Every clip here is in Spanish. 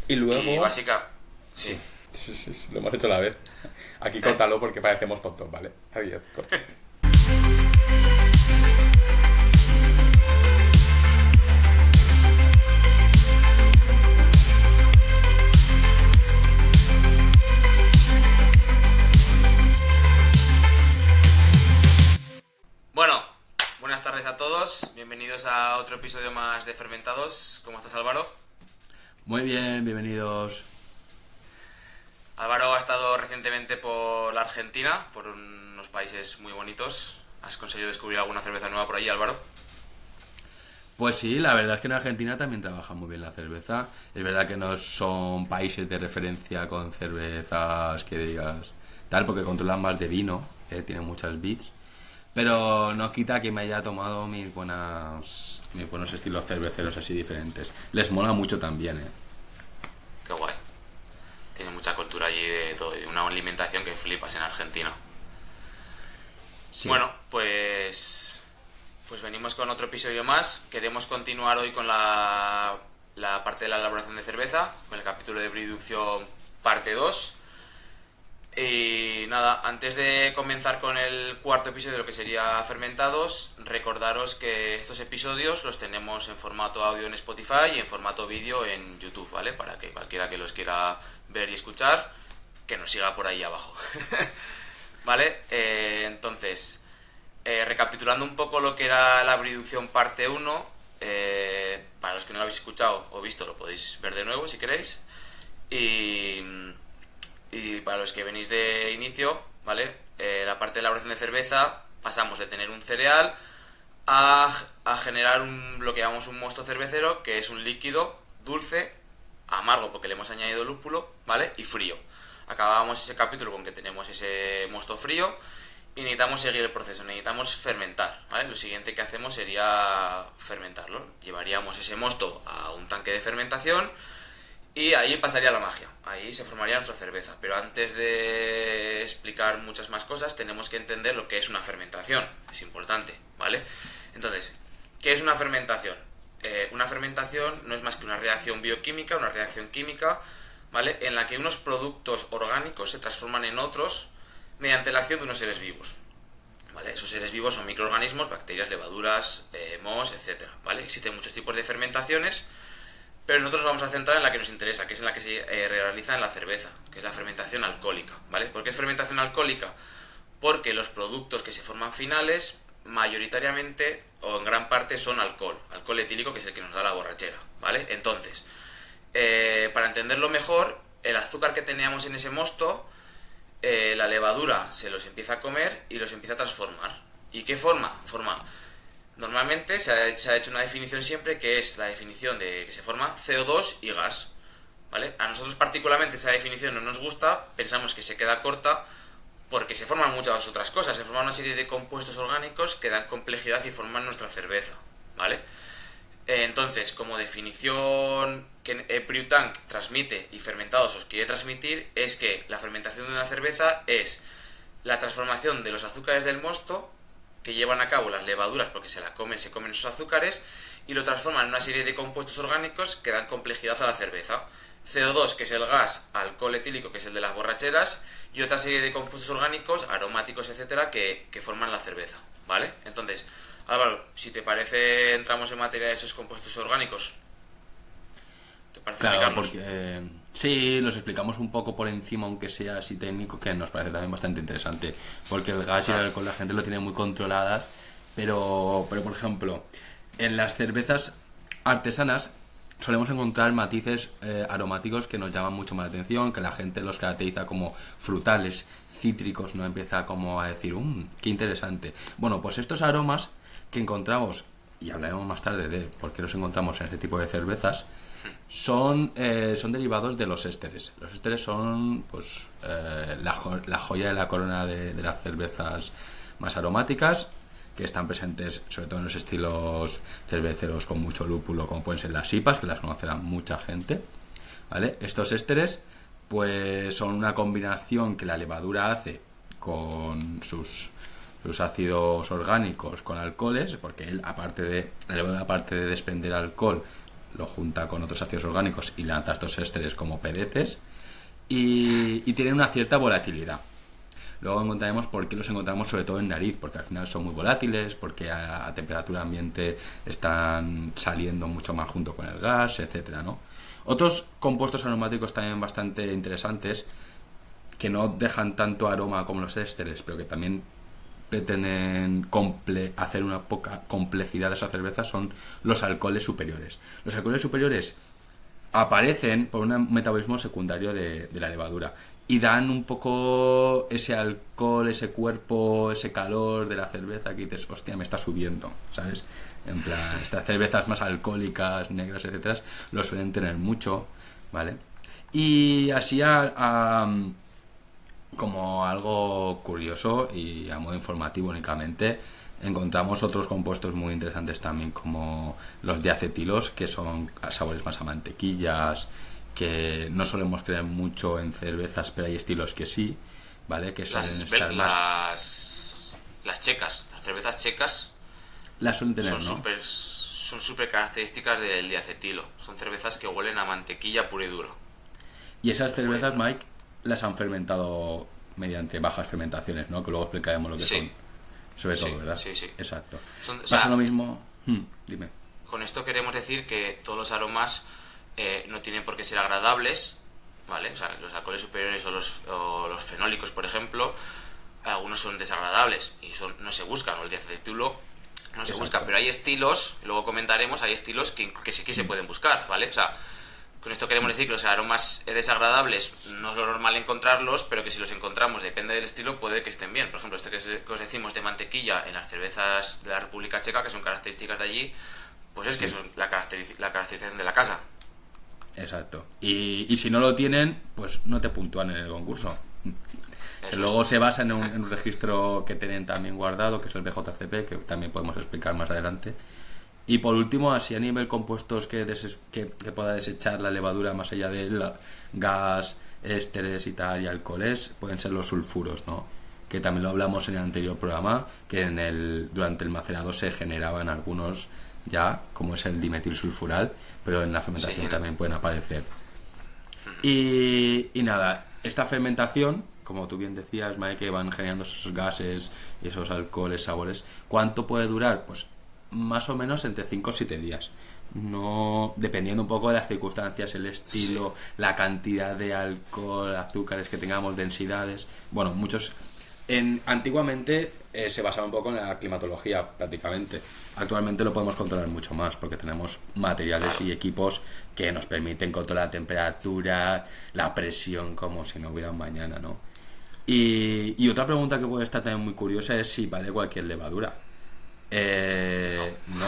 Y luego... Y básica... Sí. Sí, lo hemos hecho a la vez. Aquí córtalo porque parecemos tontos, ¿vale? Adiós, corta. Bueno, buenas tardes a todos. Bienvenidos a otro episodio más de Fermentados. ¿Cómo estás, Álvaro? Muy bien, bienvenidos. Álvaro ha estado recientemente por la Argentina, por unos países muy bonitos. ¿Has conseguido descubrir alguna cerveza nueva por allí, Álvaro? Pues sí, la verdad es que en Argentina también trabaja muy bien la cerveza. Es verdad que no son países de referencia con cervezas que digas tal, porque controlan más de vino, tienen muchas bits. Pero no quita que me haya tomado mis buenos estilos cerveceros así diferentes. Les mola mucho también, Qué guay. Tiene mucha cultura allí de todo, de una alimentación que flipas en Argentina. Sí. Bueno, pues venimos con otro episodio más. Queremos continuar hoy con la parte de la elaboración de cerveza, con el capítulo de producción parte 2. Y nada, antes de comenzar con el cuarto episodio de lo que sería Fermentados, recordaros que estos episodios los tenemos en formato audio en Spotify y en formato vídeo en YouTube, ¿vale? Para que cualquiera que los quiera ver y escuchar, que nos siga por ahí abajo. ¿Vale? Entonces, recapitulando un poco lo que era la producción parte 1, para los que no lo habéis escuchado o visto, lo podéis ver de nuevo si queréis. Y para los que venís de inicio, ¿vale? La parte de elaboración de cerveza, pasamos de tener un cereal a generar lo que llamamos un mosto cervecero, que es un líquido dulce, amargo porque le hemos añadido lúpulo, ¿vale? Y frío. Acabábamos ese capítulo con que tenemos ese mosto frío y necesitamos seguir el proceso, necesitamos fermentar, ¿vale? Lo siguiente que hacemos sería fermentarlo. Llevaríamos ese mosto a un tanque de fermentación y ahí pasaría la magia, ahí se formaría nuestra cerveza. Pero antes de explicar muchas más cosas, tenemos que entender lo que es una fermentación, es importante, ¿vale? Entonces, ¿qué es una fermentación? Una fermentación no es más que una reacción bioquímica, una reacción química, ¿vale? En la que unos productos orgánicos se transforman en otros mediante la acción de unos seres vivos, ¿vale? Esos seres vivos son microorganismos, bacterias, levaduras, mohos, etc., ¿vale? Existen muchos tipos de fermentaciones, pero nosotros vamos a centrar en la que nos interesa, que es en la que se realiza en la cerveza, que es la fermentación alcohólica, ¿vale? ¿Por qué es fermentación alcohólica? Porque los productos que se forman finales, mayoritariamente o en gran parte son alcohol etílico, que es el que nos da la borrachera, ¿vale? Entonces, para entenderlo mejor, el azúcar que teníamos en ese mosto, la levadura se los empieza a comer y los empieza a transformar. ¿Y qué forma? Normalmente se ha hecho una definición siempre, que es la definición de que se forma CO2 y gas, ¿vale? A nosotros particularmente esa definición no nos gusta, pensamos que se queda corta porque se forman muchas otras cosas, se forman una serie de compuestos orgánicos que dan complejidad y forman nuestra cerveza, ¿vale? Entonces, como definición que Brewtank transmite y Fermentados os quiere transmitir, es que la fermentación de una cerveza es la transformación de los azúcares del mosto que llevan a cabo las levaduras porque se comen esos azúcares y lo transforman en una serie de compuestos orgánicos que dan complejidad a la cerveza. CO2, que es el gas, alcohol etílico, que es el de las borracheras, y otra serie de compuestos orgánicos, aromáticos, etcétera, que forman la cerveza, ¿vale? Entonces, Álvaro, si te parece, entramos en materia de esos compuestos orgánicos. ¿Te parece Claro, explicarlos? porque sí, los explicamos un poco por encima, aunque sea así técnico, que nos parece también bastante interesante, porque el gas y el alcohol la gente lo tiene muy controladas, pero por ejemplo, en las cervezas artesanas solemos encontrar matices aromáticos que nos llaman mucho más la atención, que la gente los caracteriza como frutales, cítricos, no empieza como a decir, qué interesante. Bueno, pues estos aromas que encontramos, y hablaremos más tarde de por qué los encontramos en este tipo de cervezas, son derivados de los ésteres. Los ésteres son pues la joya de la corona de las cervezas más aromáticas, que están presentes sobre todo en los estilos cerveceros con mucho lúpulo, como pueden ser las IPAs, que las conocerá mucha gente, ¿vale? Estos ésteres pues son una combinación que la levadura hace con sus ácidos orgánicos con alcoholes, porque la levadura, aparte de desprender alcohol, lo junta con otros ácidos orgánicos y lanza estos ésteres como pedetes y tienen una cierta volatilidad. Luego encontraremos por qué los encontramos sobre todo en nariz, porque al final son muy volátiles, porque a temperatura ambiente están saliendo mucho más junto con el gas, etcétera, ¿no? Otros compuestos aromáticos también bastante interesantes, que no dejan tanto aroma como los ésteres, pero que también pretenden hacer una poca complejidad de esa cerveza, son los alcoholes superiores. Los alcoholes superiores aparecen por un metabolismo secundario de la levadura y dan un poco ese alcohol, ese cuerpo, ese calor de la cerveza que dices, hostia, me está subiendo, ¿sabes? En plan, estas cervezas más alcohólicas, negras, etcétera, lo suelen tener mucho, ¿vale? Y así como algo curioso y a modo informativo únicamente, encontramos otros compuestos muy interesantes también, como los diacetilos, que son sabores más a mantequillas, que no solemos creer mucho en cervezas, pero hay estilos que sí, ¿vale? Que suelen estar más... Las checas, las cervezas checas las suelen tener, son súper características del diacetilo. Son cervezas que huelen a mantequilla pura y dura. Y esas cervezas, Mike, las han fermentado mediante bajas fermentaciones, ¿no? Que luego explicaremos lo que son. Sobre todo, ¿verdad? Sí. Exacto. Pasa lo mismo... dime. Con esto queremos decir que todos los aromas no tienen por qué ser agradables, ¿vale? O sea, los alcoholes superiores o los fenólicos, por ejemplo, algunos son desagradables y no se buscan, o el diacetílo no se busca, pero hay estilos, luego comentaremos, hay estilos que sí que se pueden buscar, ¿vale? O sea, con esto queremos decir que los aromas desagradables no es lo normal encontrarlos, pero que si los encontramos, depende del estilo, puede que estén bien. Por ejemplo, esto que os decimos de mantequilla en las cervezas de la República Checa, que son características de allí, pues es que son la caracterización de la casa. Exacto. Y si no lo tienen, pues no te puntúan en el concurso. Luego se basa en un registro que tienen también guardado, que es el BJCP, que también podemos explicar más adelante. Y por último, así a nivel compuestos que pueda desechar la levadura más allá del gas, ésteres y tal, y alcoholes, pueden ser los sulfuros, ¿no? Que también lo hablamos en el anterior programa, que durante el macerado se generaban algunos ya, como es el dimetilsulfural, pero en la fermentación también pueden aparecer. Y nada, esta fermentación, como tú bien decías, Mike, que van generando esos gases y esos alcoholes, sabores, ¿cuánto puede durar? Pues más o menos entre 5 o 7 días. No, dependiendo un poco de las circunstancias, el estilo, la cantidad de alcohol, azúcares que tengamos, densidades. Bueno, antiguamente se basaba un poco en la climatología prácticamente. Actualmente lo podemos controlar mucho más porque tenemos materiales y equipos que nos permiten controlar la temperatura, la presión, como si no hubiera un mañana, ¿no? Y otra pregunta que puede estar también muy curiosa es si vale cualquier levadura. No.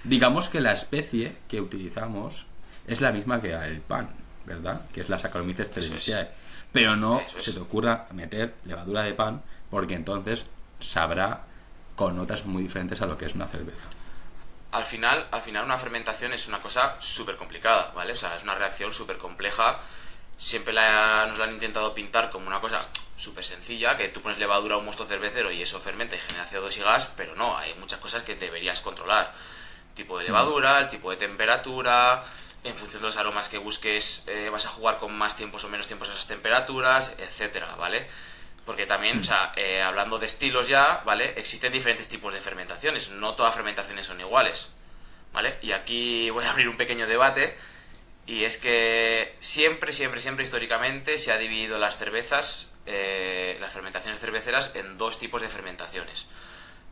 Digamos que la especie que utilizamos es la misma que el pan, ¿verdad? Que es la Saccharomyces cerevisiae. Pero no se te ocurra meter levadura de pan, porque entonces sabrá con notas muy diferentes a lo que es una cerveza. Al final una fermentación es una cosa súper complicada, ¿vale? O sea, es una reacción súper compleja. Siempre nos la han intentado pintar como una cosa súper sencilla, que tú pones levadura a un mosto cervecero y eso fermenta y genera CO2 y gas, pero no, hay muchas cosas que deberías controlar. El tipo de levadura, el tipo de temperatura, en función de los aromas que busques, vas a jugar con más tiempos o menos tiempos a esas temperaturas, etcétera, ¿vale? Porque también, o sea, hablando de estilos ya, ¿vale? Existen diferentes tipos de fermentaciones, no todas fermentaciones son iguales, ¿vale? Y aquí voy a abrir un pequeño debate, y es que siempre históricamente se ha dividido las cervezas, las fermentaciones cerveceras, en dos tipos de fermentaciones.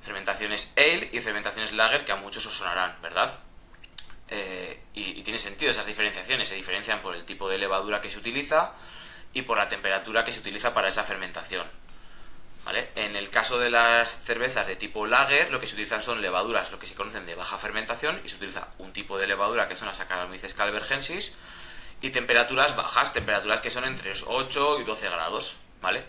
Fermentaciones ale y fermentaciones lager, que a muchos os sonarán, ¿verdad? Y tiene sentido esas diferenciaciones, se diferencian por el tipo de levadura que se utiliza y por la temperatura que se utiliza para esa fermentación, ¿vale? En el caso de las cervezas de tipo lager, lo que se utilizan son levaduras, lo que se conocen de baja fermentación, y se utiliza un tipo de levadura que son las Saccharomyces calvergensis, y temperaturas bajas, temperaturas que son entre 8 y 12 grados, ¿vale?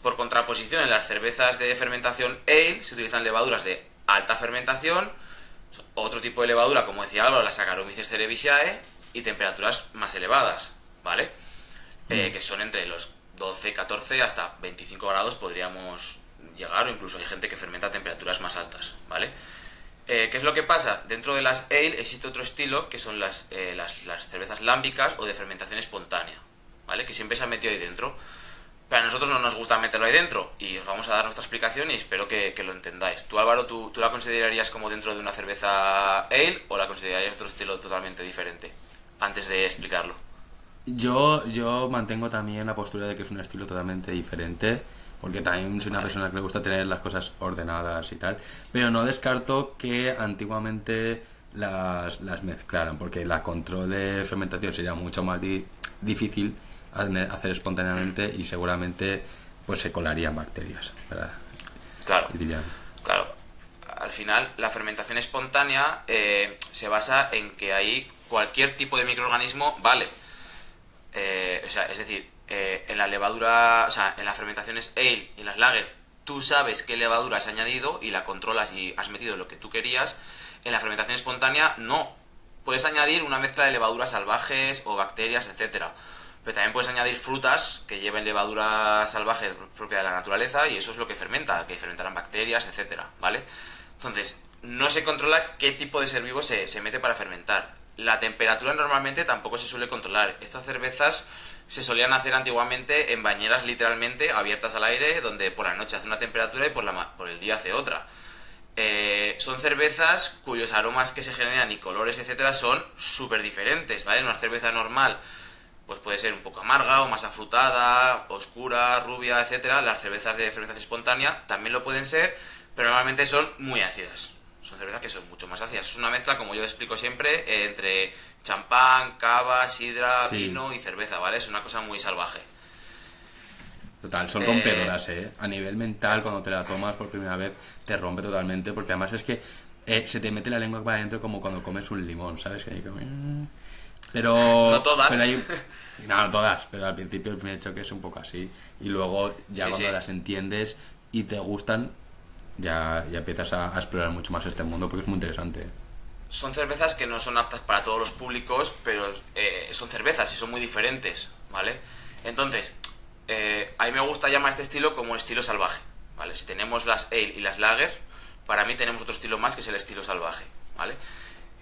Por contraposición, en las cervezas de fermentación ale se utilizan levaduras de alta fermentación, otro tipo de levadura, como decía Álvaro, las Saccharomyces cerevisiae, y temperaturas más elevadas, ¿vale? Que son entre los 12, 14 hasta 25 grados podríamos llegar, o incluso hay gente que fermenta a temperaturas más altas, ¿vale? ¿Qué es lo que pasa? Dentro de las ale existe otro estilo que son las cervezas lámbicas o de fermentación espontánea, ¿vale? Que siempre se han metido ahí dentro. Pero a nosotros no nos gusta meterlo ahí dentro y os vamos a dar nuestra explicación y espero que lo entendáis. Tú, Álvaro, ¿tú la considerarías como dentro de una cerveza ale o la considerarías otro estilo totalmente diferente? Antes de explicarlo. Yo mantengo también la postura de que es un estilo totalmente diferente, porque también soy una persona que le gusta tener las cosas ordenadas y tal, pero no descarto que antiguamente las mezclaran, porque la control de fermentación sería mucho más difícil hacer espontáneamente y seguramente pues se colarían bacterias, ¿verdad? Claro, Y dirían, claro. Al final, la fermentación espontánea se basa en que ahí cualquier tipo de microorganismo vale. Es decir, en la levadura, o sea, en las fermentaciones ale y en las lager, tú sabes qué levadura has añadido y la controlas y has metido lo que tú querías. En la fermentación espontánea, no. Puedes añadir una mezcla de levaduras salvajes o bacterias, etcétera. Pero también puedes añadir frutas que lleven levadura salvaje propia de la naturaleza y eso es lo que fermenta, que fermentarán bacterias, etcétera, ¿vale? Entonces, no se controla qué tipo de ser vivo se mete para fermentar. La temperatura normalmente tampoco se suele controlar. Estas cervezas se solían hacer antiguamente en bañeras literalmente abiertas al aire, donde por la noche hace una temperatura y por el día hace otra. Son cervezas cuyos aromas que se generan y colores, etcétera, son súper diferentes, ¿vale? Una cerveza normal pues puede ser un poco amarga o más afrutada, oscura, rubia, etcétera. Las cervezas de fermentación espontánea también lo pueden ser, pero normalmente son muy ácidas. Son cervezas que son mucho más ácidas. Es una mezcla, como yo explico siempre, entre champán, cava, sidra, sí, vino y cerveza, ¿vale? Es una cosa muy salvaje. total, son rompedoras, ¿eh? A nivel mental, cuando te la tomas por primera vez, te rompe totalmente, porque además es que se te mete la lengua para adentro como cuando comes un limón, ¿sabes? Que hay como... Pero... No todas. Pero hay... No, no todas, pero al principio el primer choque es un poco así. Y luego, ya Sí, cuando sí. las entiendes y te gustan, ya empiezas a explorar mucho más este mundo, porque es muy interesante. Son cervezas que no son aptas para todos los públicos, pero son cervezas y son muy diferentes, ¿vale? Entonces, a mí me gusta llamar este estilo como estilo salvaje, ¿vale? Si tenemos las ale y las lager, para mí tenemos otro estilo más que es el estilo salvaje, ¿vale?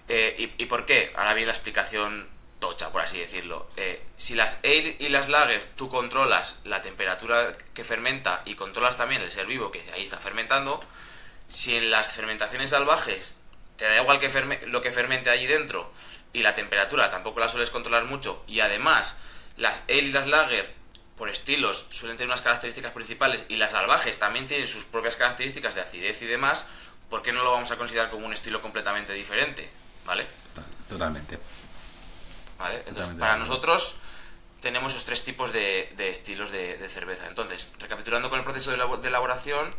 ¿Y por qué? Ahora viene la explicación tocha, por así decirlo. Si las ale y las lager tú controlas la temperatura que fermenta y controlas también el ser vivo que ahí está fermentando, si en las fermentaciones salvajes te da igual lo que fermente allí dentro y la temperatura tampoco la sueles controlar mucho y además las ale y las lager por estilos suelen tener unas características principales y las salvajes también tienen sus propias características de acidez y demás, ¿por qué no lo vamos a considerar como un estilo completamente diferente? ¿Vale? Totalmente. ¿Vale? Entonces, Totalmente para de acuerdo. nosotros tenemos esos tres tipos de estilos de cerveza. Entonces, recapitulando con el proceso de elaboración,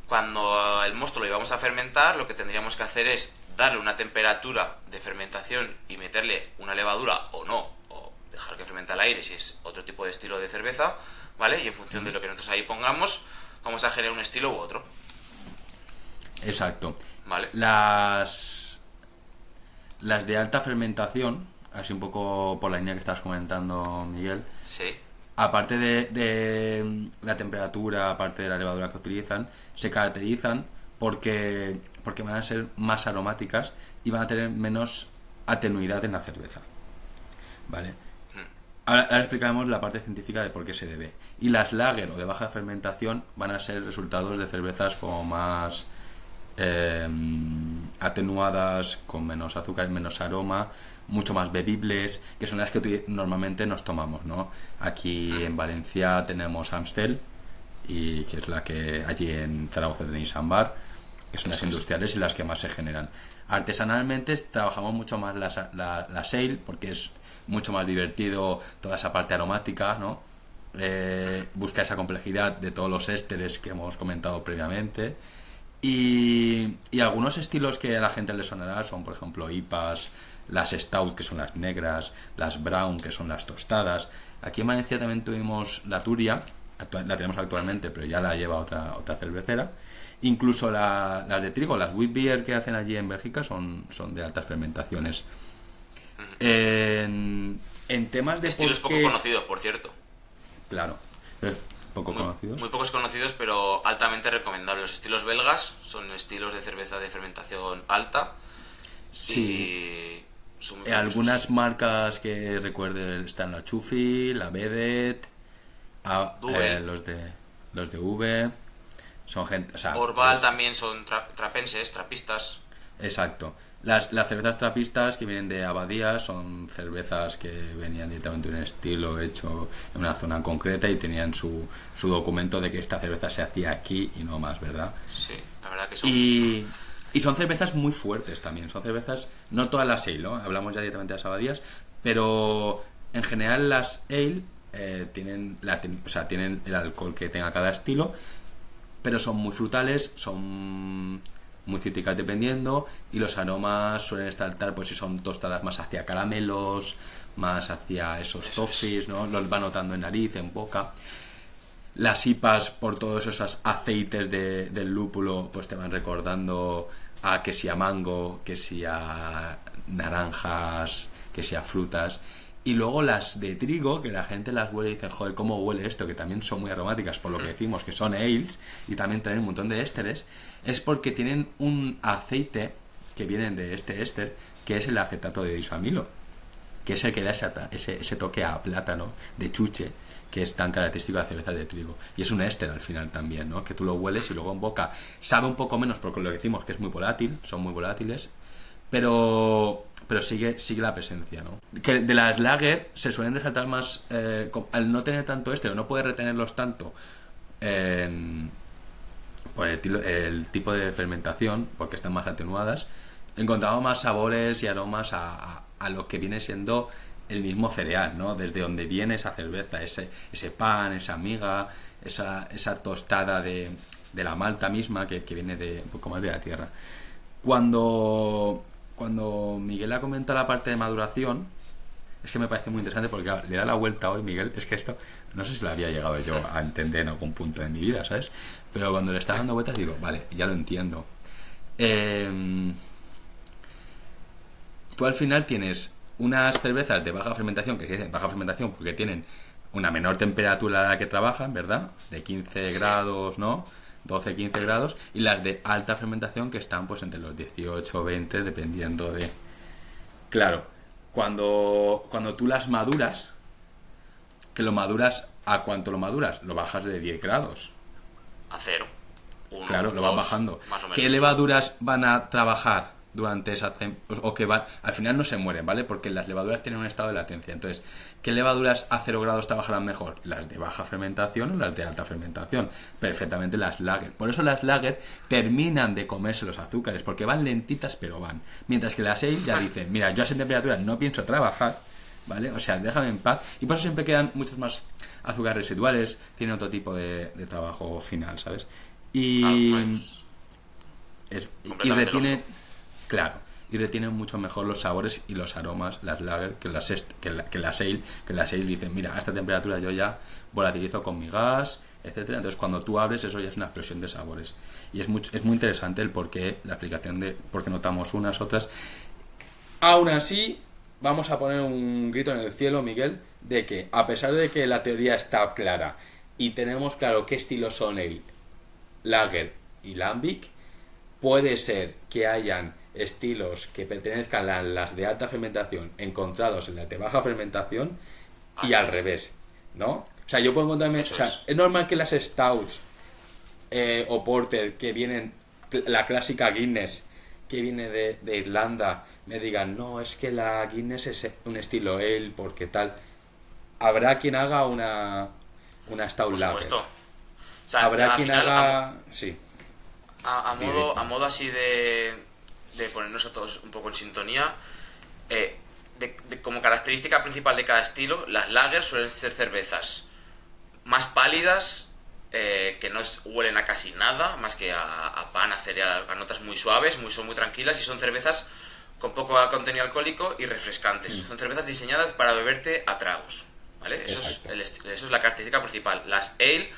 cuando el mosto lo íbamos a fermentar, lo que tendríamos que hacer es darle una temperatura de fermentación y meterle una levadura o no, o dejar que fermente al aire si es otro tipo de estilo de cerveza, ¿vale? Y en función de lo que nosotros ahí pongamos, vamos a generar un estilo u otro, Exacto. ¿vale? Las de alta fermentación, así un poco por la línea que estabas comentando, Miguel, Sí, aparte de la temperatura, aparte de la levadura que utilizan, se caracterizan porque van a ser más aromáticas y van a tener menos atenuidad en la cerveza. ¿Vale? Ahora explicaremos la parte científica de por qué se debe. Y las lager o de baja fermentación van a ser resultados de cervezas como más atenuadas, con menos azúcar, menos aroma, mucho más bebibles, que son las que normalmente nos tomamos, ¿no? Aquí en Valencia tenemos Amstel, y que es la que allí en Zaragoza tenéis Ambar, que son las Eso es. industriales y las que más se generan. Artesanalmente trabajamos mucho más la ale, porque es mucho más divertido toda esa parte aromática, ¿no? Busca esa complejidad de todos los ésteres que hemos comentado previamente. Y algunos estilos que a la gente le sonará son, por ejemplo, IPAs, las Stout, que son las negras, las Brown, que son las tostadas. Aquí en Valencia también tuvimos la Turia, la tenemos actualmente, pero ya la lleva otra cervecera. Incluso las de trigo, las wheat beer que hacen allí en Bélgica son de altas fermentaciones. En temas de estilos por poco qué... conocidos, por cierto. Claro. poco conocidos. Muy pocos conocidos, pero altamente recomendables. Los estilos belgas son estilos de cerveza de fermentación alta. Sí. Y son muy famosos. Algunas marcas que recuerde están la Chufi, la Vedet, V. los de V. Son gente, o sea, Orval también son trapenses, trapistas. Exacto. Las cervezas trapistas que vienen de abadías son cervezas que venían directamente de un estilo hecho en una zona concreta y tenían su documento de que esta cerveza se hacía aquí y no más, ¿verdad? Sí, la verdad que son... Y son cervezas muy fuertes también. Son cervezas, no todas las ale, ¿no? Hablamos ya directamente de las abadías, pero en general las ale tienen el alcohol que tenga cada estilo, pero son muy frutales, son muy cítricas dependiendo, y los aromas suelen estar, pues si son tostadas, más hacia caramelos, más hacia esos toffees, ¿no? Los va notando en nariz, en boca. Las IPAs, por todos esos aceites del lúpulo, pues te van recordando a que si a mango, que si a naranjas, que si a frutas. Y luego las de trigo, que la gente las huele y dice, joder, ¿cómo huele esto? Que también son muy aromáticas, por lo que decimos que son ales, y también tienen un montón de ésteres, es porque tienen un aceite que viene de este éster, que es el acetato de disamilo, que es el que da ese toque a plátano, de chuche, que es tan característico de la cerveza de trigo. Y es un éster al final también, ¿no? Que tú lo hueles y luego en boca sabe un poco menos, porque lo decimos que es muy volátil, son muy volátiles, pero sigue la presencia, ¿no? Que de las lager se suelen resaltar más, al no tener tanto éster, o no poder retenerlos tanto por el tipo de fermentación, porque están más atenuadas, encontramos más sabores y aromas a lo que viene siendo el mismo cereal, ¿no? Desde donde viene esa cerveza, ese pan, esa miga, esa tostada de la malta misma que viene de un poco más de la tierra. Cuando Miguel ha comentado la parte de maduración, es que me parece muy interesante porque claro, le da la vuelta hoy, Miguel. Es que esto, no sé si lo había llegado yo a entender en algún punto de mi vida, ¿sabes? Pero cuando le está dando vueltas digo, vale, ya lo entiendo. Tú al final tienes unas cervezas de baja fermentación, que se dicen baja fermentación porque tienen una menor temperatura a la que trabajan, ¿verdad? De 15 grados, ¿no? 12, 15 grados, y las de alta fermentación que están pues entre los 18 o 20 dependiendo de... Claro, cuando tú las maduras, que lo maduras, ¿a cuánto lo maduras? Lo bajas de 10 grados. A 0. 1, Claro, lo vas bajando. Más o menos. ¿Qué levaduras van a trabajar durante o que van, al final no se mueren, ¿vale? Porque las levaduras tienen un estado de latencia. Entonces, ¿qué levaduras a 0 grados trabajarán mejor? Las de baja fermentación o las de alta fermentación. Perfectamente las lager. Por eso las lager terminan de comerse los azúcares, porque van lentitas pero van. Mientras que las ale ya dicen, mira, yo a esa temperatura no pienso trabajar, ¿vale? O sea, déjame en paz. Y por eso siempre quedan muchos más azúcares residuales, tienen otro tipo de trabajo final, ¿sabes? Y retiene... lógico. Claro, y retienen mucho mejor los sabores y los aromas las lager que las ale, que las ale dicen, mira, a esta temperatura yo ya volatilizo con mi gas, etcétera. Entonces cuando tú abres eso ya es una explosión de sabores. Y es muy interesante el porqué, la aplicación de por qué notamos unas, otras. Aún así, vamos a poner un grito en el cielo, Miguel, de que a pesar de que la teoría está clara y tenemos claro qué estilos son el lager y lambic, puede ser que hayan estilos que pertenezcan a las de alta fermentación encontrados en las de baja fermentación y al revés, ¿no? O sea, yo puedo encontrarme... O sea, es normal que las stouts o porter que vienen, la clásica Guinness que viene de Irlanda, me digan, no, es que la Guinness es un estilo ale porque tal. Habrá quien haga una stout Por lager. supuesto. O sea, Habrá al quien final, haga... Sí. A modo así de ponernos a todos un poco en sintonía, como característica principal de cada estilo, las lagers suelen ser cervezas más pálidas, que no huelen a casi nada, más que a pan, a cereal, a notas muy suaves, son muy tranquilas, y son cervezas con poco contenido alcohólico y refrescantes. Son cervezas diseñadas para beberte a tragos, ¿vale? Eso es la característica principal. Las ale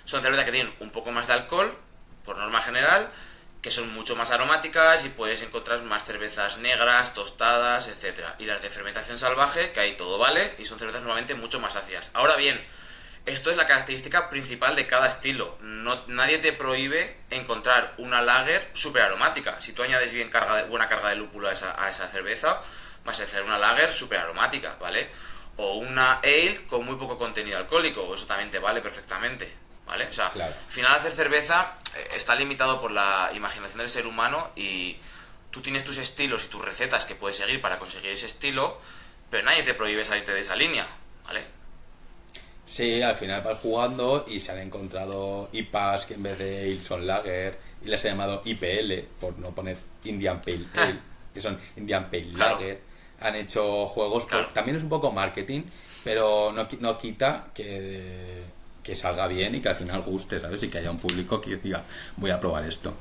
son cervezas que tienen un poco más de alcohol, por norma general, que son mucho más aromáticas y puedes encontrar más cervezas negras, tostadas, etcétera. Y las de fermentación salvaje, que ahí todo vale, y son cervezas normalmente mucho más ácidas. Ahora bien, esto es la característica principal de cada estilo. Nadie te prohíbe encontrar una lager súper aromática. Si tú añades buena carga de lúpulo a esa cerveza, vas a hacer una lager súper aromática, ¿vale? O una ale con muy poco contenido alcohólico, eso también te vale perfectamente, ¿vale? O sea, Claro. al final hacer cerveza está limitado por la imaginación del ser humano y tú tienes tus estilos y tus recetas que puedes seguir para conseguir ese estilo, pero nadie te prohíbe salirte de esa línea, ¿vale? Sí, al final vas jugando y se han encontrado IPAs que en vez de ale son lager y les he llamado IPL por no poner Indian Pale Ale, que son Indian Pale Claro. Lager. Han hecho juegos, Claro. también es un poco marketing, pero no quita que salga bien y que al final guste, ¿sabes? Y que haya un público que diga, voy a probar esto,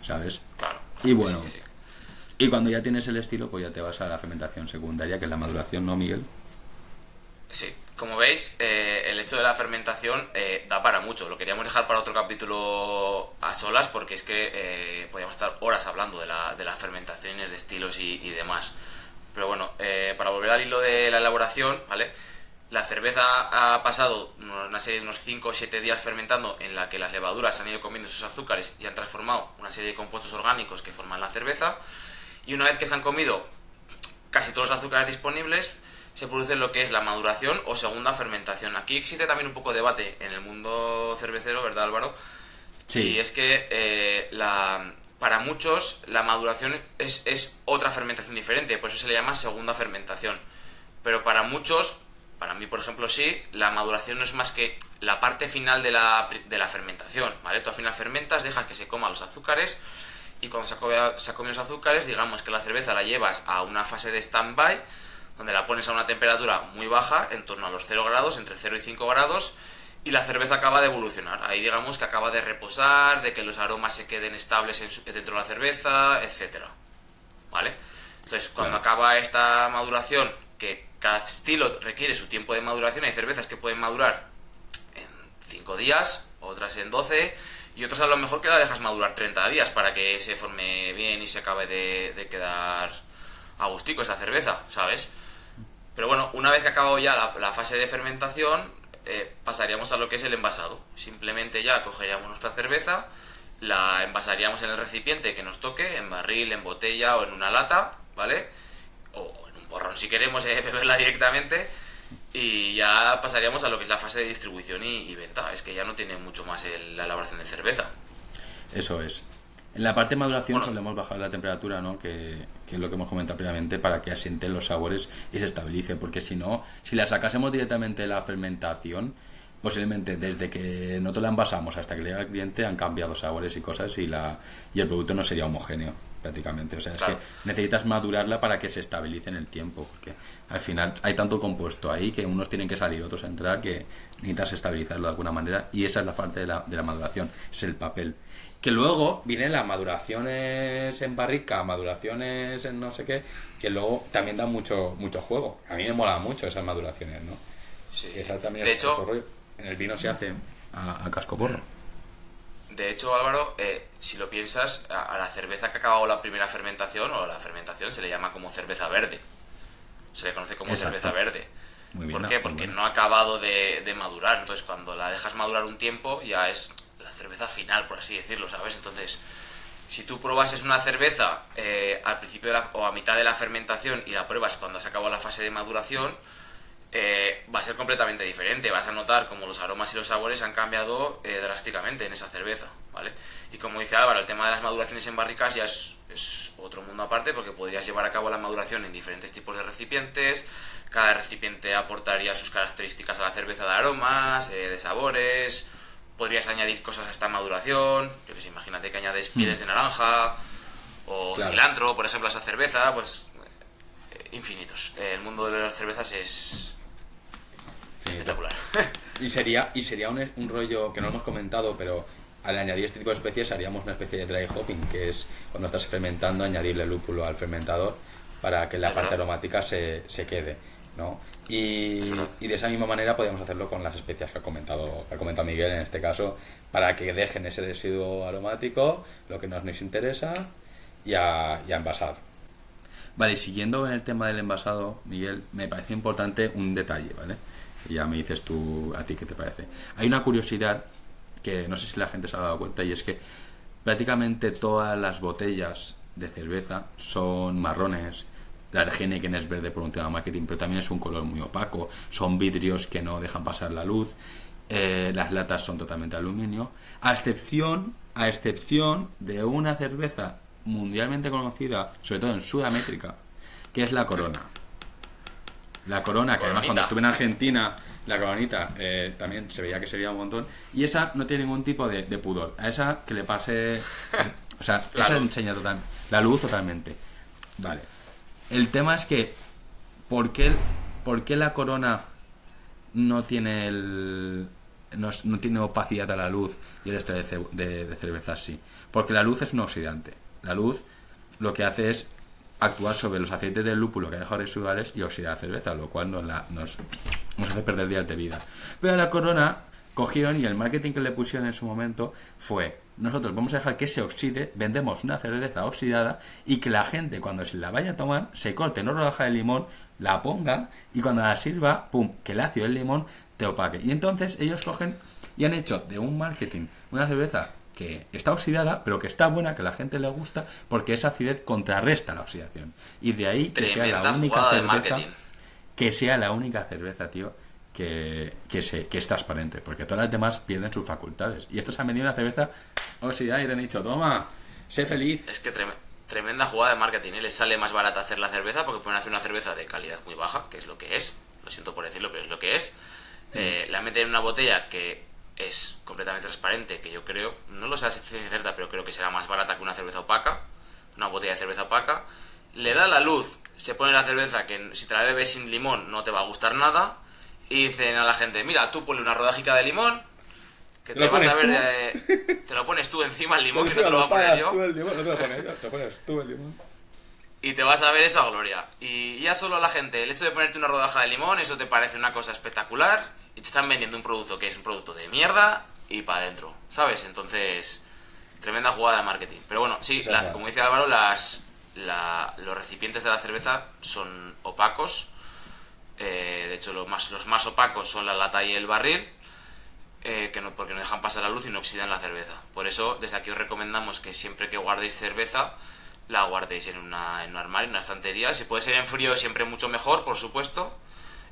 ¿sabes? Claro. Y bueno, Que sí. y cuando ya tienes el estilo, pues ya te vas a la fermentación secundaria, que es la maduración, ¿no, Miguel? Sí, como veis, el hecho de la fermentación da para mucho. Lo queríamos dejar para otro capítulo a solas porque es que podríamos estar horas hablando de las fermentaciones, de estilos y demás. Pero bueno, para volver al hilo de la elaboración, ¿vale? La cerveza ha pasado una serie de unos 5 o 7 días fermentando en la que las levaduras han ido comiendo esos azúcares y han transformado una serie de compuestos orgánicos que forman la cerveza. Y una vez que se han comido casi todos los azúcares disponibles, se produce lo que es la maduración o segunda fermentación. Aquí existe también un poco de debate en el mundo cervecero, ¿verdad, Álvaro? Sí. Y es que para muchos la maduración es otra fermentación diferente, por eso se le llama segunda fermentación. Pero para muchos, para mí por ejemplo sí, la maduración no es más que la parte final de la fermentación, ¿vale? Tú al final fermentas, dejas que se coman los azúcares y cuando se ha comido los azúcares, digamos que la cerveza la llevas a una fase de stand-by, donde la pones a una temperatura muy baja, en torno a los 0 grados, entre 0 y 5 grados, y la cerveza acaba de evolucionar. Ahí digamos que acaba de reposar, de que los aromas se queden estables dentro de la cerveza, etcétera, ¿vale? Entonces, cuando acaba esta maduración, que cada estilo requiere su tiempo de maduración, hay cervezas que pueden madurar en 5 días, otras en 12, y otras a lo mejor que la dejas madurar 30 días para que se forme bien y se acabe de quedar a gustico esa cerveza, ¿sabes? Pero bueno, una vez que ha acabado ya la fase de fermentación, pasaríamos a lo que es el envasado. Simplemente ya cogeríamos nuestra cerveza, la envasaríamos en el recipiente que nos toque, en barril, en botella o en una lata, ¿vale? O en un porrón si queremos beberla directamente, y ya pasaríamos a lo que es la fase de distribución y venta. Es que ya no tiene mucho más la elaboración de cerveza. Eso es. En la parte de maduración Bueno. solemos bajar la temperatura, ¿no? Que es lo que hemos comentado previamente, para que asienten los sabores y se estabilice, porque si no, si la sacásemos directamente de la fermentación, posiblemente desde que nosotros la envasamos hasta que llega al cliente han cambiado sabores y cosas y el producto no sería homogéneo prácticamente. O sea, es Claro. que necesitas madurarla para que se estabilice en el tiempo, porque al final hay tanto compuesto ahí que unos tienen que salir, otros entrar, que necesitas estabilizarlo de alguna manera, y esa es la parte de la maduración, es el papel. Que luego vienen las maduraciones en barrica, maduraciones en no sé qué, que luego también dan mucho juego. A mí me molan mucho esas maduraciones, ¿no? Sí, Que sí. esa también De es otro hecho, rollo. En el vino se hace. A casco porro. De hecho, Álvaro, si lo piensas, a la cerveza que ha acabado la primera fermentación o la fermentación se le llama como cerveza verde. Se le conoce como Exacto. cerveza verde. Muy bien, ¿Por qué? muy Porque bien. no ha acabado de madurar. Entonces, cuando la dejas madurar un tiempo, ya es la cerveza final, por así decirlo, ¿sabes? Entonces, si tú probases una cerveza al principio o a mitad de la fermentación y la pruebas cuando se acabó la fase de maduración, va a ser completamente diferente. Vas a notar como los aromas y los sabores han cambiado drásticamente en esa cerveza, ¿vale? Y como dice Álvaro, el tema de las maduraciones en barricas ya es otro mundo aparte, porque podrías llevar a cabo la maduración en diferentes tipos de recipientes. Cada recipiente aportaría sus características a la cerveza de aromas, de sabores. Podrías añadir cosas a esta maduración. Yo que sé, imagínate que añades pieles de naranja o Claro. cilantro, por ejemplo, a esa cerveza, pues infinitos. El mundo de las cervezas es espectacular. Y sería un rollo que no hemos comentado, pero al añadir este tipo de especies haríamos una especie de dry hopping, que es cuando estás fermentando añadirle lúpulo al fermentador para que la Es parte verdad. aromática se quede, ¿no? Y de esa misma manera podemos hacerlo con las especias que ha comentado Miguel en este caso, para que dejen ese residuo aromático, lo que nos interesa, y a envasar. Vale, siguiendo en el tema del envasado, Miguel, me parece importante un detalle, ¿vale? Y ya me dices tú a ti qué te parece. Hay una curiosidad que no sé si la gente se ha dado cuenta, y es que prácticamente todas las botellas de cerveza son marrones. La de Heineken es verde por un tema de marketing, pero también es un color muy opaco. Son vidrios que no dejan pasar la luz. Las latas son totalmente aluminio. A excepción de una cerveza mundialmente conocida, sobre todo en Sudamérica, que es la Corona. La Corona, que además cuando estuve en Argentina, la Coronita también se veía que se veía un montón. Y esa no tiene ningún tipo de pudor. A esa que le pase... O sea, esa enseña la luz totalmente. Vale. El tema es que ¿por qué la Corona no tiene no tiene opacidad a la luz y el resto de cervezas sí? Porque la luz es un oxidante. La luz lo que hace es actuar sobre los aceites del lúpulo que ha dejado residuales y oxidar la cerveza, lo cual nos hace perder días de vida. Pero la Corona cogieron, y el marketing que le pusieron en su momento fue: nosotros vamos a dejar que se oxide, vendemos una cerveza oxidada y que la gente cuando se la vaya a tomar se corte una rodaja de limón, la ponga y cuando la sirva, pum, que el ácido del limón te opaque. Y entonces ellos cogen y han hecho de un marketing una cerveza que está oxidada, pero que está buena, que a la gente le gusta, porque esa acidez contrarresta la oxidación. Y de ahí que sea la única cerveza, tío, que es transparente, porque todas las demás pierden sus facultades. Y estos han vendido una cerveza oxidada y te han dicho: toma, sé feliz. Es que tremenda jugada de marketing, ¿eh? Les sale más barata hacer la cerveza porque pueden hacer una cerveza de calidad muy baja, que es lo que es. Lo siento por decirlo, pero es lo que es. La meten en una botella que es completamente transparente, que yo creo, no lo sé a ciencia cierta, pero creo que será más barata que una cerveza opaca, una botella de cerveza opaca. Le da la luz, se pone la cerveza que si te la bebes sin limón no te va a gustar nada. Y dicen a la gente: mira, tú ponle una rodajica de limón, que te vas a ver, te lo pones tú encima el limón, que no te lo voy a poner yo. Tú el limón, no te lo pones yo, te pones tú el limón. Y te vas a ver eso a gloria. Y ya solo a la gente, el hecho de ponerte una rodaja de limón, eso te parece una cosa espectacular. Y te están vendiendo un producto que es un producto de mierda y para adentro, ¿sabes? Entonces, tremenda jugada de marketing. Pero bueno, sí, como dice Álvaro, los recipientes de la cerveza son opacos. De hecho, los más opacos son la lata y el barril, porque no dejan pasar la luz y no oxidan la cerveza. Por eso, desde aquí os recomendamos que siempre que guardéis cerveza, la guardéis en un armario, en una estantería. Si puede ser en frío, siempre mucho mejor, por supuesto.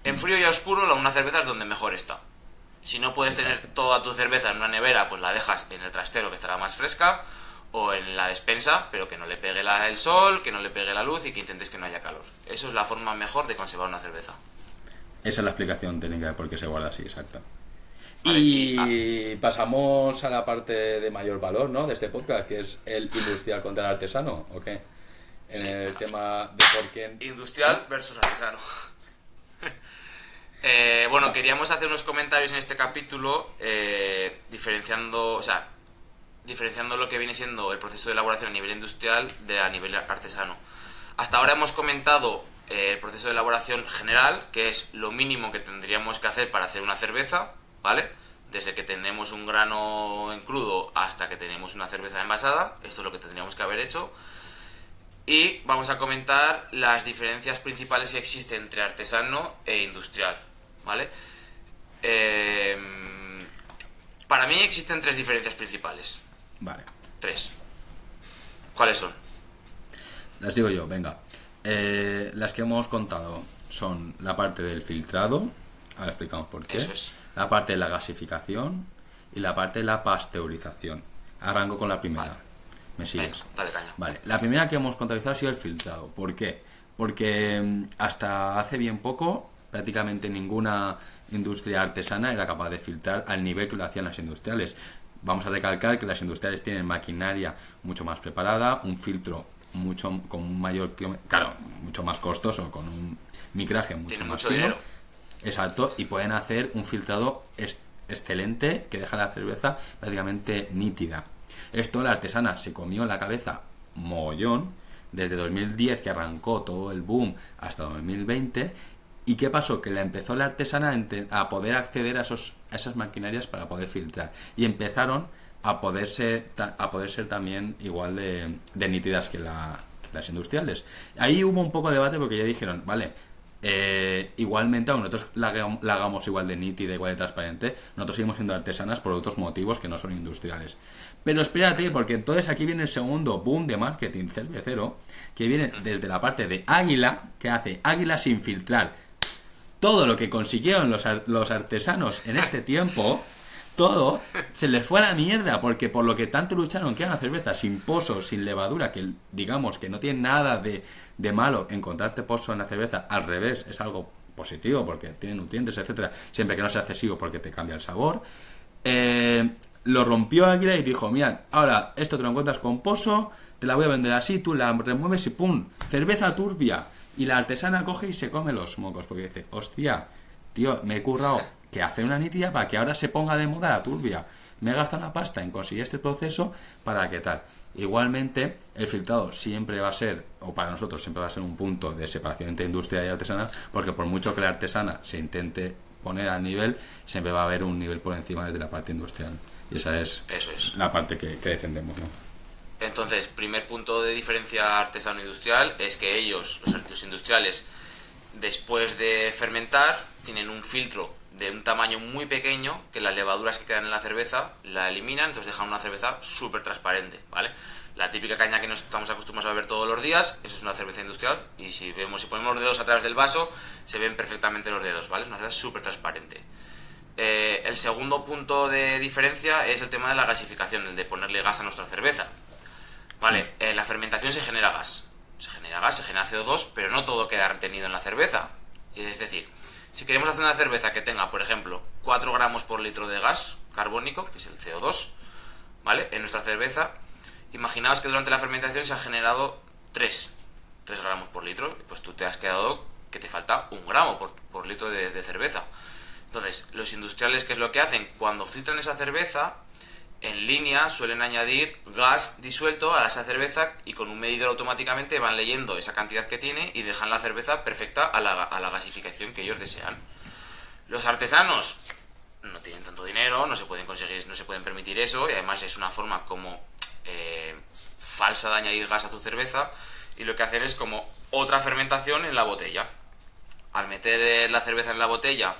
En frío y a oscuro, una cerveza es donde mejor está. Si no puedes tener toda tu cerveza en una nevera, pues la dejas en el trastero, que estará más fresca, o en la despensa, pero que no le pegue el sol, que no le pegue la luz y que intentes que no haya calor. Eso es la forma mejor de conservar una cerveza. Esa es la explicación técnica de por qué se guarda así, exacto. Vale, y pasamos a la parte de mayor valor, ¿no?, de este podcast, que es el industrial contra el artesano, ¿o qué? Tema de por qué... Industrial versus artesano. Bueno, queríamos hacer unos comentarios en este capítulo diferenciando lo que viene siendo el proceso de elaboración a nivel industrial de a nivel artesano. Hasta ahora hemos comentado el proceso de elaboración general, que es lo mínimo que tendríamos que hacer para hacer una cerveza, ¿vale? Desde que tenemos un grano en crudo hasta que tenemos una cerveza envasada. Esto es lo que tendríamos que haber hecho. Y vamos a comentar las diferencias principales que existen entre artesano e industrial, ¿vale? Para mí existen 3 diferencias principales. Vale. 3. ¿Cuáles son? Las digo yo, venga. Las que hemos contado son la parte del filtrado, ahora explicamos por qué. Eso es. La parte de la gasificación y la parte de la pasteurización. Arranco con la primera. Vale. ¿Me sigues? Venga, dale caña. Vale, la primera que hemos contabilizado ha sido el filtrado. ¿Por qué? Porque hasta hace bien poco prácticamente ninguna industria artesana era capaz de filtrar al nivel que lo hacían las industriales. Vamos a recalcar que las industriales tienen maquinaria mucho más preparada, un filtro con un mayor, claro, mucho más costoso, con un micraje mucho más mucho fino. dinero. Exacto, y pueden hacer un filtrado excelente que deja la cerveza prácticamente nítida. Esto la artesana se comió en la cabeza mogollón desde 2010, que arrancó todo el boom, hasta 2020. ¿Y qué pasó? Que la empezó la artesana a poder acceder a esas maquinarias para poder filtrar, y empezaron a poder ser también igual de nítidas que las industriales. Ahí hubo un poco de debate porque ya dijeron, vale, Igualmente, aunque nosotros la hagamos igual de nítida, igual de transparente, nosotros seguimos siendo artesanas por otros motivos que no son industriales. Pero espérate, porque entonces aquí viene el segundo boom de marketing cervecero, que viene desde la parte de Águila, que hace Águila sin filtrar. Todo lo que consiguieron los artesanos en este tiempo, todo se les fue a la mierda, porque por lo que tanto lucharon que era una cerveza sin pozo, sin levadura, que digamos que no tiene nada de malo encontrarte pozo en la cerveza, al revés, es algo positivo porque tiene nutrientes, etcétera, siempre que no sea excesivo porque te cambia el sabor. Lo rompió Águila y dijo, mira, ahora esto te lo encuentras con pozo, te la voy a vender así, tú la remueves y ¡pum! Cerveza turbia. Y la artesana coge y se come los mocos, porque dice, hostia, tío, me he currado que hacer una nítida para que ahora se ponga de moda la turbia. Me he gastado la pasta en conseguir este proceso para que tal. Igualmente, el filtrado siempre va a ser, o para nosotros siempre va a ser un punto de separación entre industria y artesana, porque por mucho que la artesana se intente poner al nivel, siempre va a haber un nivel por encima desde la parte industrial. Y esa es, Eso es. la parte que defendemos, ¿no? Entonces, primer punto de diferencia artesano-industrial es que ellos, los industriales, después de fermentar, tienen un filtro de un tamaño muy pequeño que las levaduras que quedan en la cerveza la eliminan, entonces dejan una cerveza súper transparente, ¿vale? La típica caña que nos estamos acostumbrados a ver todos los días, eso es una cerveza industrial, y si ponemos los dedos a través del vaso, se ven perfectamente los dedos, ¿vale? Es una cerveza súper transparente. El segundo punto de diferencia es el tema de la gasificación, el de ponerle gas a nuestra cerveza. Vale, en la fermentación se genera gas, se genera CO2, pero no todo queda retenido en la cerveza. Es decir, si queremos hacer una cerveza que tenga, por ejemplo, 4 gramos por litro de gas carbónico, que es el CO2, ¿vale? En nuestra cerveza, imaginaos que durante la fermentación se ha generado 3 gramos por litro, pues tú te has quedado que te falta 1 gramo por litro de cerveza. Entonces, los industriales, ¿qué es lo que hacen? Cuando filtran esa cerveza, en línea suelen añadir gas disuelto a esa cerveza y con un medidor automáticamente van leyendo esa cantidad que tiene y dejan la cerveza perfecta a la gasificación que ellos desean. Los artesanos no tienen tanto dinero, no se pueden permitir eso, y además es una forma como falsa de añadir gas a tu cerveza, y lo que hacen es como otra fermentación en la botella. Al meter la cerveza en la botella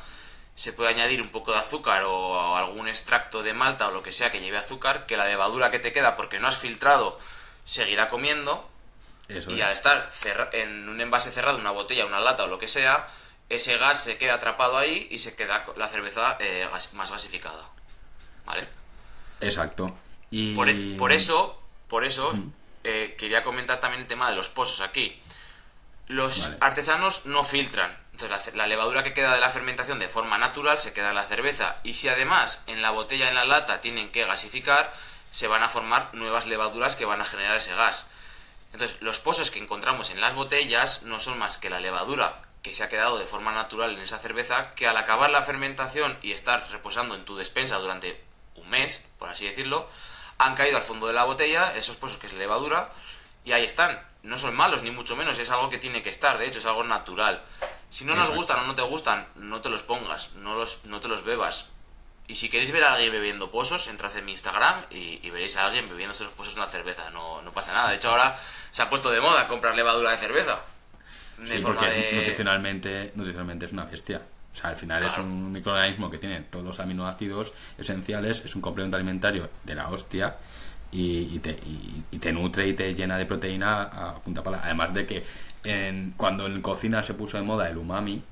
se puede añadir un poco de azúcar o algún extracto de malta o lo que sea que lleve azúcar, que la levadura que te queda porque no has filtrado seguirá comiendo. Eso y al estar en un envase cerrado, una botella, una lata o lo que sea, ese gas se queda atrapado ahí y se queda la cerveza más gasificada, ¿vale? Exacto. Y por eso quería comentar también el tema de los pozos aquí. Los artesanos no filtran. Entonces la levadura que queda de la fermentación de forma natural se queda en la cerveza, y si además en la botella, en la lata, tienen que gasificar, se van a formar nuevas levaduras que van a generar ese gas. Entonces los pozos que encontramos en las botellas no son más que la levadura que se ha quedado de forma natural en esa cerveza, que al acabar la fermentación y estar reposando en tu despensa durante un mes, por así decirlo, han caído al fondo de la botella, esos pozos que es levadura, y ahí están. No son malos, ni mucho menos, es algo que tiene que estar, de hecho es algo natural. Si no nos gustan o no te gustan, no te los pongas, no te los bebas. Y si queréis ver a alguien bebiendo pozos, entrad en mi Instagram y veréis a alguien bebiéndose los pozos de una cerveza, no pasa nada. De hecho ahora se ha puesto de moda comprar levadura de cerveza. Sí, porque nutricionalmente es una bestia. O sea, al final es un microorganismo que tiene todos los aminoácidos esenciales, es un complemento alimentario de la hostia. Y te nutre y te llena de proteína a punta pala. Además de que cuando en cocina se puso de moda el umami,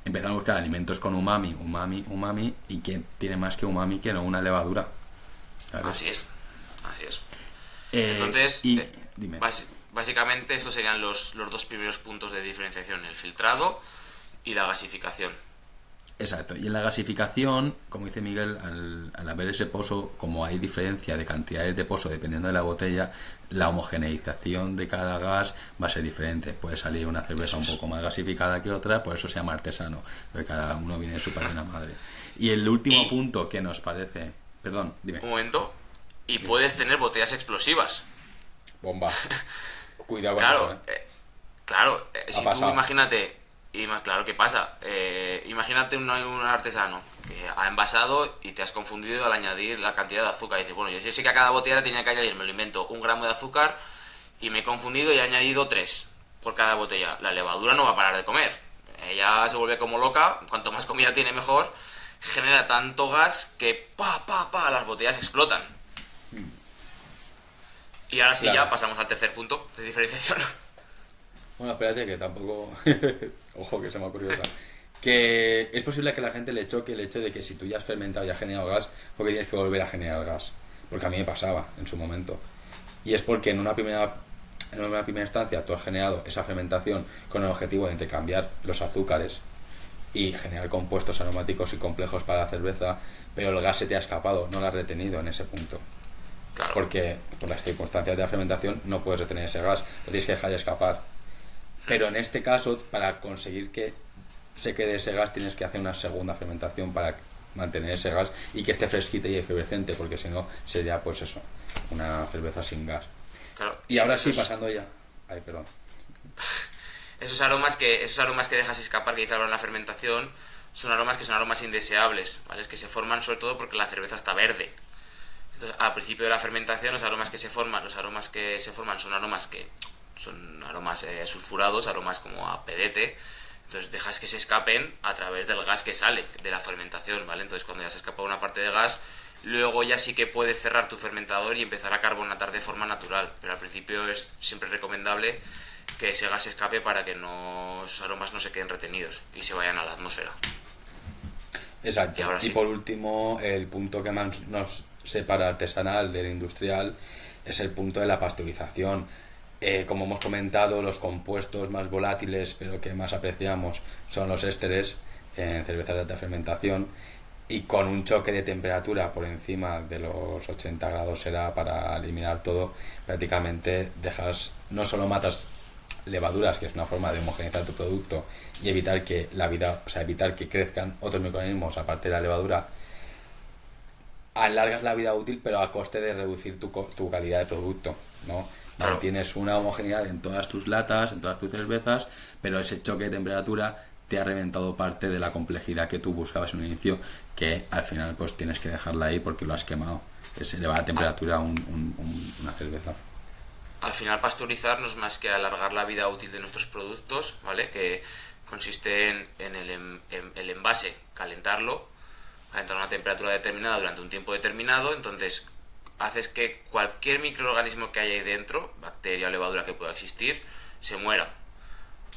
empezaron a buscar alimentos con umami, y que tiene más que umami que no una levadura. ¿Sabes? Así es. Entonces, dime. Básicamente estos serían los 2 primeros puntos de diferenciación: el filtrado y la gasificación. Exacto, y en la gasificación, como dice Miguel, al haber ese pozo, como hay diferencia de cantidades de pozo dependiendo de la botella, la homogeneización de cada gas va a ser diferente. Puede salir una cerveza un poco más gasificada que otra, por eso se llama artesano, porque cada uno viene de su padre y una madre. Y el último punto que nos parece... Perdón, dime. Un momento. Y puedes tener botellas explosivas. Bomba. Cuidado con eso, eso, Claro, si tú imagínate... Claro, ¿qué pasa? Imagínate un artesano que ha envasado y te has confundido al añadir la cantidad de azúcar. Y dices, bueno, yo sé que a cada botella tenía que añadir, me lo invento, 1 gramo de azúcar, y me he confundido y he añadido 3 por cada botella. La levadura no va a parar de comer. ella se vuelve como loca, cuanto más comida tiene mejor, genera tanto gas que las botellas explotan. Y ahora sí, Claro. ya pasamos al tercer punto de diferenciación. Bueno, espérate que tampoco... Ojo, que se me ha ocurrido otra. Que es posible que a la gente le choque el hecho de que si tú ya has fermentado y has generado gas, porque tienes que volver a generar gas. Porque a mí me pasaba en su momento. Y es porque en una primera instancia tú has generado esa fermentación con el objetivo de intercambiar los azúcares y generar compuestos aromáticos y complejos para la cerveza, pero el gas se te ha escapado, no lo has retenido en ese punto. Claro. Porque por las circunstancias de la fermentación no puedes retener ese gas, lo tienes que dejar escapar. Pero en este caso, para conseguir que se quede ese gas, tienes que hacer una segunda fermentación para mantener ese gas y que esté fresquita y efervescente, porque si no sería pues eso, una cerveza sin gas. Claro. Y ahora sí, Esos- pasando ya. Ay, perdón. Esos aromas que dejas escapar, que dice Álvaro en la fermentación, son aromas indeseables, ¿vale? Es que se forman sobre todo porque la cerveza está verde. Entonces, al principio de la fermentación, los aromas que se forman son aromas sulfurados, aromas como a pedete. Entonces dejas que se escapen a través del gas que sale de la fermentación, ¿vale? Entonces cuando ya se escapa una parte de gas, luego ya sí que puedes cerrar tu fermentador y empezar a carbonatar de forma natural. Pero al principio es siempre recomendable que ese gas escape para que esos aromas no se queden retenidos y se vayan a la atmósfera. Exacto. Y ahora Y sí. por último, el punto que más nos separa artesanal del industrial es el punto de la pasteurización. Como hemos comentado, los compuestos más volátiles pero que más apreciamos son los ésteres en cervezas de alta fermentación, y con un choque de temperatura por encima de los 80 grados será para eliminar todo, prácticamente no solo matas levaduras, que es una forma de homogeneizar tu producto y evitar que evitar que crezcan otros microorganismos aparte de la levadura, alargas la vida útil pero a coste de reducir tu calidad de producto, ¿no? Claro. Mantienes una homogeneidad en todas tus latas, en todas tus cervezas, pero ese choque de temperatura te ha reventado parte de la complejidad que tú buscabas en un inicio, que al final pues tienes que dejarla ahí porque lo has quemado. Se eleva la temperatura a una cerveza. Al final pasteurizar no es más que alargar la vida útil de nuestros productos, ¿vale? Que consiste en el envase, calentarlo a una temperatura determinada durante un tiempo determinado. Entonces haces que cualquier microorganismo que haya ahí dentro, bacteria o levadura que pueda existir, se muera.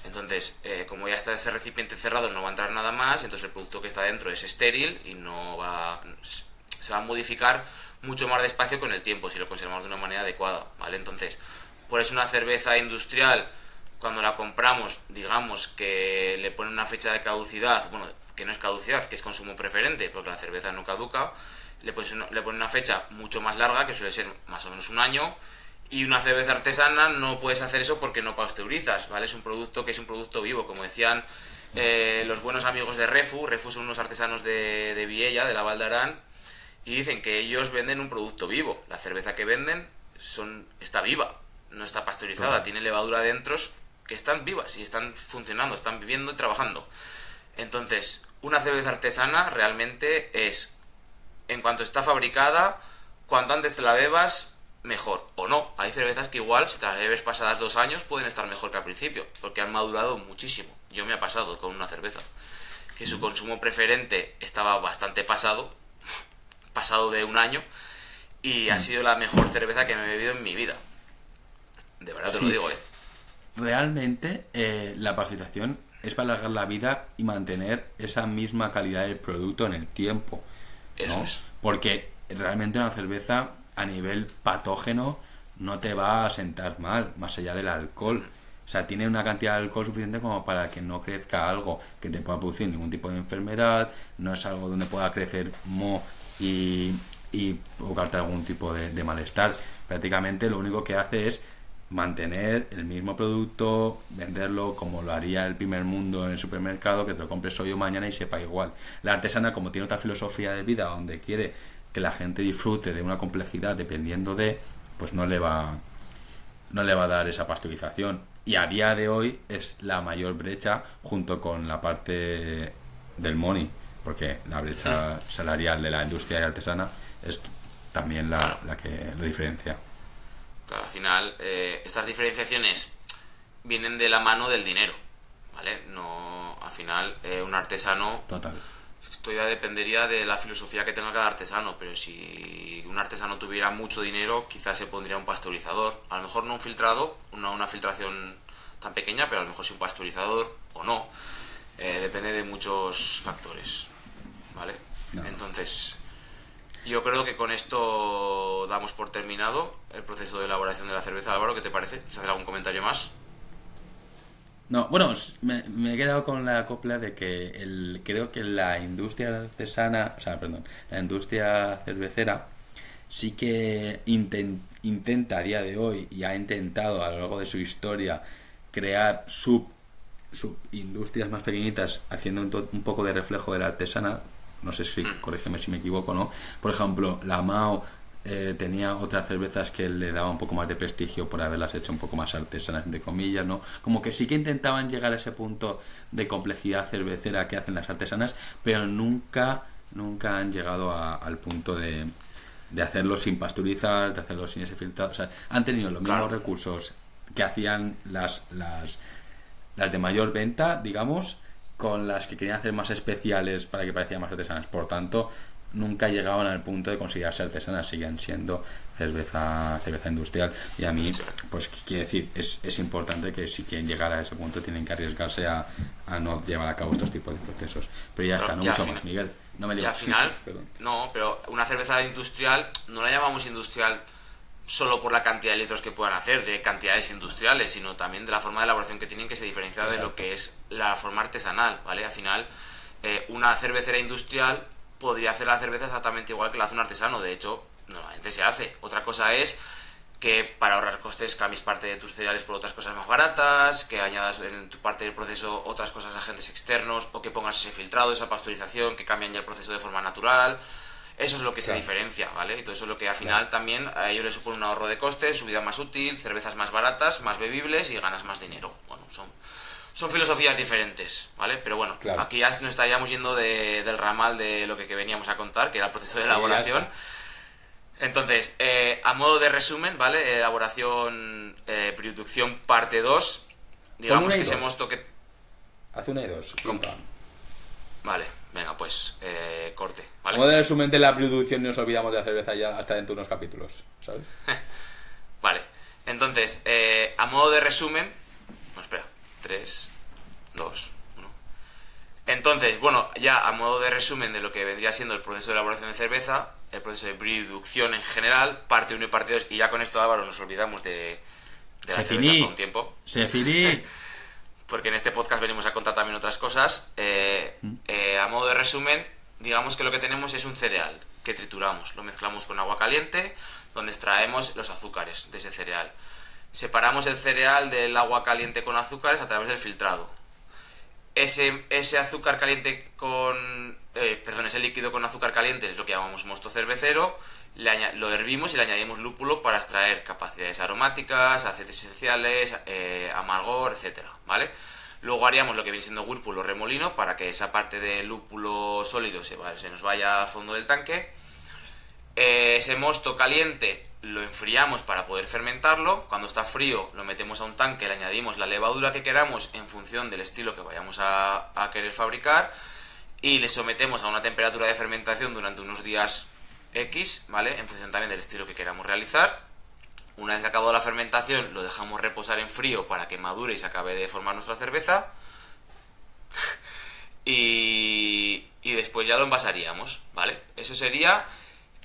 Entonces, como ya está ese recipiente cerrado, no va a entrar nada más, entonces el producto que está dentro es estéril y se va a modificar mucho más despacio con el tiempo si lo conservamos de una manera adecuada, ¿vale? Entonces, por eso una cerveza industrial, cuando la compramos, digamos que le ponen una fecha de caducidad, bueno, que no es caducidad, que es consumo preferente, porque la cerveza no caduca, le ponen una fecha mucho más larga, que suele ser más o menos un año, y una cerveza artesana no puedes hacer eso porque no pasteurizas, ¿vale? Es un producto que es un producto vivo, como decían los buenos amigos de Refu. Refu son unos artesanos de Viella, de la Val d'Aran, y dicen que ellos venden un producto vivo. La cerveza que venden está viva, no está pasteurizada, tiene levadura dentro que están vivas y están funcionando, están viviendo y trabajando. Entonces, una cerveza artesana realmente es, en cuanto está fabricada, cuanto antes te la bebas, mejor. O no, hay cervezas que igual, si te las bebes pasadas 2 años, pueden estar mejor que al principio, porque han madurado muchísimo. Yo me ha pasado con una cerveza, que su consumo preferente estaba bastante pasado de un año, y ha sido la mejor cerveza que me he bebido en mi vida. De verdad te lo Sí. digo, Realmente la pasteurización es para alargar la vida y mantener esa misma calidad del producto en el tiempo, Eso ¿no? es. Porque realmente una cerveza a nivel patógeno no te va a sentar mal, más allá del alcohol. O sea, tiene una cantidad de alcohol suficiente como para que no crezca algo que te pueda producir ningún tipo de enfermedad, no es algo donde pueda crecer moho y provocarte algún tipo de malestar. Prácticamente lo único que hace es mantener el mismo producto, venderlo como lo haría el primer mundo en el supermercado, que te lo compres hoy o mañana y sepa igual. La artesana, como tiene otra filosofía de vida donde quiere que la gente disfrute de una complejidad dependiendo de, pues no le va a dar esa pasteurización. Y a día de hoy es la mayor brecha junto con la parte del money, porque la brecha salarial de la industria artesana es también la que lo diferencia. Claro, al final, estas diferenciaciones vienen de la mano del dinero, ¿vale? No, al final, un artesano... Total. Esto ya dependería de la filosofía que tenga cada artesano, pero si un artesano tuviera mucho dinero, quizás se pondría un pasteurizador. A lo mejor no un filtrado, una filtración tan pequeña, pero a lo mejor sí un pasteurizador o no. Depende de muchos factores, ¿vale? No. Entonces, yo creo que con esto damos por terminado el proceso de elaboración de la cerveza. Álvaro, ¿qué te parece? ¿Quieres hacer algún comentario más? No, bueno, me he quedado con la copla de que creo que la industria artesana, o sea, perdón, la industria cervecera sí que intenta a día de hoy y ha intentado a lo largo de su historia crear subindustrias más pequeñitas haciendo un poco de reflejo de la artesana. No sé si, corrígeme si me equivoco, ¿no? Por ejemplo, la Mao tenía otras cervezas que le daba un poco más de prestigio por haberlas hecho un poco más artesanas, entre comillas, ¿no? Como que sí que intentaban llegar a ese punto de complejidad cervecera que hacen las artesanas, pero nunca han llegado al punto de hacerlo sin pasteurizar, de hacerlo sin ese filtrado. O sea, han tenido los mismos recursos que hacían las de mayor venta, digamos, con las que querían hacer más especiales para que parecieran más artesanas. Por tanto, nunca llegaban al punto de considerarse artesanas, siguen siendo cerveza industrial. Y a mí, pues quiere decir, es importante que si quieren llegar a ese punto tienen que arriesgarse a no llevar a cabo estos tipos de procesos. Pero ya está, no mucho más, Miguel. No me lío. Y al final, no, pero una cerveza industrial no la llamamos industrial solo por la cantidad de litros que puedan hacer, de cantidades industriales, sino también de la forma de elaboración que tienen, que se diferencia de lo que es la forma artesanal, ¿vale? Al final, una cervecera industrial podría hacer la cerveza exactamente igual que la hace un artesano. De hecho, normalmente se hace. Otra cosa es que para ahorrar costes cambies parte de tus cereales por otras cosas más baratas, que añadas en tu parte del proceso otras cosas, agentes externos, o que pongas ese filtrado, esa pasteurización, que cambian ya el proceso de forma natural. Eso es lo que se diferencia, ¿vale? Y todo eso es lo que al final también a ellos les supone un ahorro de costes, su vida más útil, cervezas más baratas, más bebibles y ganas más dinero. Bueno, son filosofías diferentes, ¿vale? Pero bueno, aquí ya nos estaríamos yendo del ramal de lo que veníamos a contar, que era el proceso de elaboración. Entonces, a modo de resumen, ¿vale? Elaboración, producción parte 2. Digamos que ese mosto que... Haz una y dos. Vale, venga, pues corte, ¿vale? Como de resumen de la producción nos olvidamos de la cerveza ya hasta dentro de unos capítulos, ¿sabes? Vale, entonces, a modo de resumen... No, espera, 3, 2, 1... Entonces, bueno, ya a modo de resumen de lo que vendría siendo el proceso de elaboración de cerveza, el proceso de producción en general, parte 1 y parte 2, y ya con esto, Álvaro, nos olvidamos de la cerveza por un tiempo. Se finí. Porque en este podcast venimos a contar también otras cosas. A modo de resumen, digamos que lo que tenemos es un cereal que trituramos, lo mezclamos con agua caliente, donde extraemos los azúcares de ese cereal. Separamos el cereal del agua caliente con azúcares a través del filtrado. Ese azúcar caliente ese líquido con azúcar caliente es lo que llamamos mosto cervecero. Lo hervimos y le añadimos lúpulo para extraer capacidades aromáticas, aceites esenciales, amargor, etcétera, ¿vale? Luego haríamos lo que viene siendo whirlpool o remolino para que esa parte de lúpulo sólido se nos vaya al fondo del tanque. Ese mosto caliente lo enfriamos para poder fermentarlo. Cuando está frío lo metemos a un tanque, le añadimos la levadura que queramos en función del estilo que vayamos a querer fabricar y le sometemos a una temperatura de fermentación durante unos días X, ¿vale? En función también del estilo que queramos realizar. Una vez acabado la fermentación lo dejamos reposar en frío para que madure y se acabe de formar nuestra cerveza y después ya lo envasaríamos, ¿vale? Eso sería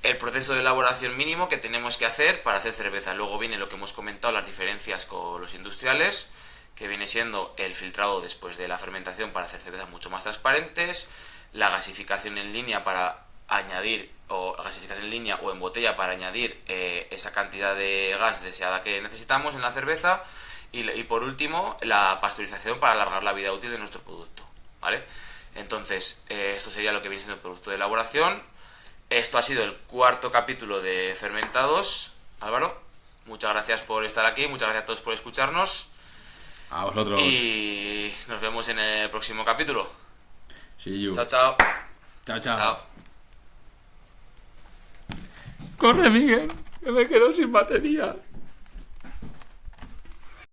el proceso de elaboración mínimo que tenemos que hacer para hacer cerveza. Luego viene lo que hemos comentado, las diferencias con los industriales, que viene siendo el filtrado después de la fermentación para hacer cervezas mucho más transparentes, la gasificación en línea para añadir, o gasificación en línea o en botella para añadir esa cantidad de gas deseada que necesitamos en la cerveza, y por último la pasteurización para alargar la vida útil de nuestro producto, ¿vale? Entonces esto sería lo que viene siendo el producto de elaboración. Esto ha sido el 4º capítulo de Fermentados. Álvaro, muchas gracias por estar aquí, muchas gracias a todos por escucharnos. A vosotros. Y nos vemos en el próximo capítulo. See you. Chao, chao. Chao, chao. Chao. Corre, Miguel, que me quedo sin batería.